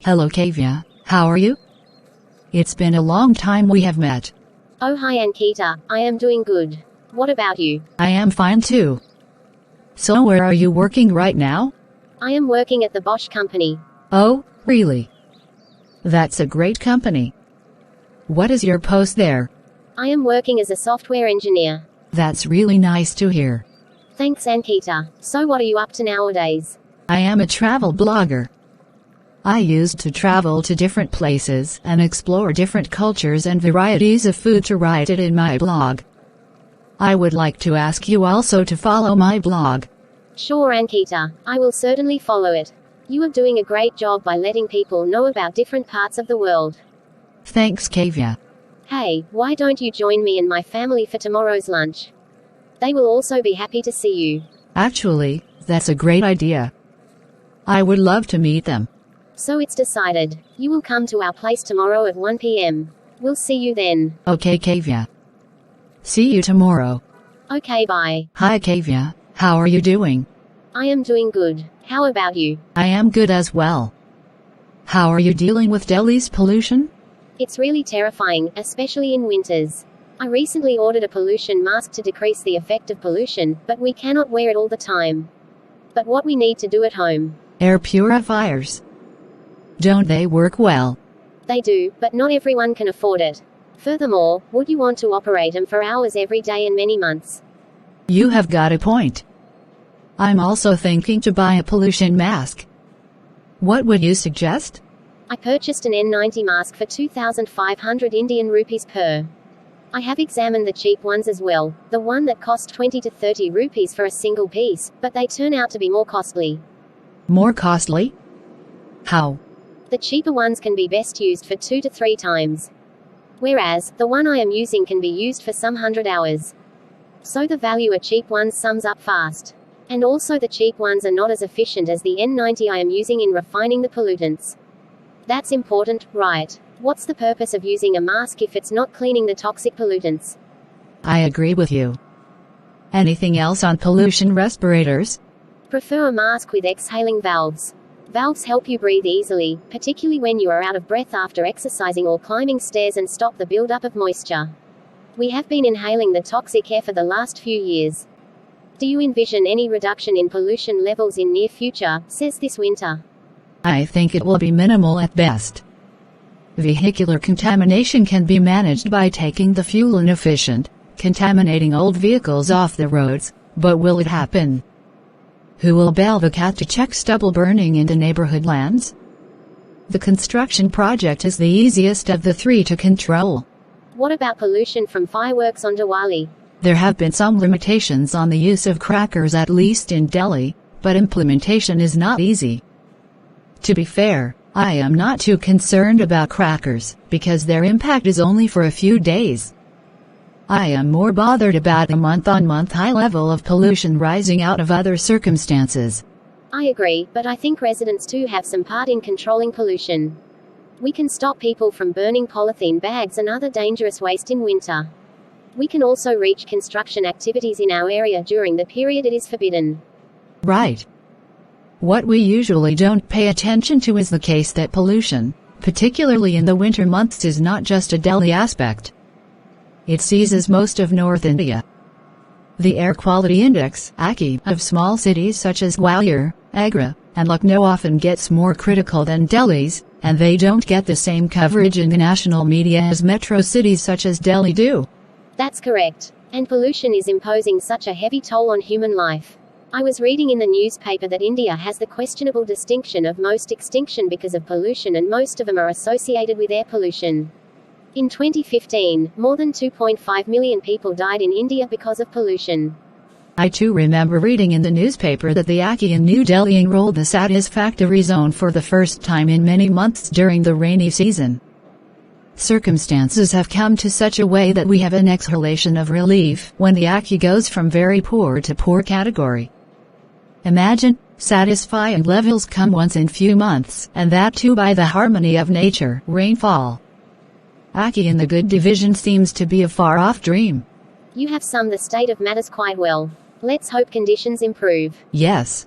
Hello Kavya, how are you? It's been a long time we have met. Oh hi Ankita, I am doing good. What about you? I am fine too. So where are you working right now? I am working at the Bosch company. Oh, really? That's a great company. What is your post there? I am working as a software engineer. That's really nice to hear. Thanks Ankita. So what are you up to nowadays? I am a travel blogger. I used to travel to different places and explore different cultures and varieties of food to write it in my blog. I would like to ask you also to follow my blog. Sure Ankita, I will certainly follow it. You are doing a great job by letting people know about different parts of the world. Thanks Kavya. Hey, why don't you join me and my family for tomorrow's lunch? They will also be happy to see you. Actually, that's a great idea. I would love to meet them. So it's decided. You will come to our place tomorrow at 1 p.m. We'll see you then. Okay Kavya. See you tomorrow. Okay bye. Hi Kavya, how are you doing? I am doing good. How about you? I am good as well. How are you dealing with Delhi's pollution? It's really terrifying, especially in winters. I recently ordered a pollution mask to decrease the effect of pollution, but we cannot wear it all the time. But what we need to do at home. Air purifiers. Don't they work well? They do, but not everyone can afford it. Furthermore, would you want to operate them for hours every day and many months? You have got a point. I'm also thinking to buy a pollution mask. What would you suggest? I purchased an N90 mask for 2,500 Indian rupees per. I have examined the cheap ones as well, the one that cost 20 to 30 rupees for a single piece, but they turn out to be more costly. More costly? How? The cheaper ones can be best used for 2 to 3 times. Whereas, the one I am using can be used for some 100 hours. So the value of cheap ones sums up fast. And also the cheap ones are not as efficient as the N90 I am using in refining the pollutants. That's important, right? What's the purpose of using a mask if it's not cleaning the toxic pollutants? I agree with you. Anything else on pollution respirators? Prefer a mask with exhaling valves. Valves help you breathe easily, particularly when you are out of breath after exercising or climbing stairs, and stop the buildup of moisture. We have been inhaling the toxic air for the last few years. Do you envision any reduction in pollution levels in near future, says this winter? I think it will be minimal at best. Vehicular contamination can be managed by taking the fuel inefficient, contaminating old vehicles off the roads, but will it happen? Who will bail the cat to check stubble burning into neighborhood lands? The construction project is the easiest of the three to control. What about pollution from fireworks on Diwali? There have been some limitations on the use of crackers, at least in Delhi, but implementation is not easy. To be fair, I am not too concerned about crackers, because their impact is only for a few days. I am more bothered about the month-on-month high level of pollution rising out of other circumstances. I agree, but I think residents too have some part in controlling pollution. We can stop people from burning polythene bags and other dangerous waste in winter. We can also reach construction activities in our area during the period it is forbidden. Right. What we usually don't pay attention to is the case that pollution, particularly in the winter months, is not just a Delhi aspect. It seizes most of North India. The Air Quality Index (AQI) of small cities such as Gwalior, Agra, and Lucknow often gets more critical than Delhi's, and they don't get the same coverage in the national media as metro cities such as Delhi do. That's correct. And pollution is imposing such a heavy toll on human life. I was reading in the newspaper that India has the questionable distinction of most extinction because of pollution, and most of them are associated with air pollution. In 2015, more than 2.5 million people died in India because of pollution. I too remember reading in the newspaper that the AQI in New Delhi enrolled the satisfactory zone for the first time in many months during the rainy season. Circumstances have come to such a way that we have an exhalation of relief when the AQI goes from very poor to poor category. Imagine, satisfying levels come once in few months, and that too by the harmony of nature, rainfall. AQI in the good division seems to be a far-off dream. You have summed the state of matters quite well. Let's hope conditions improve. Yes.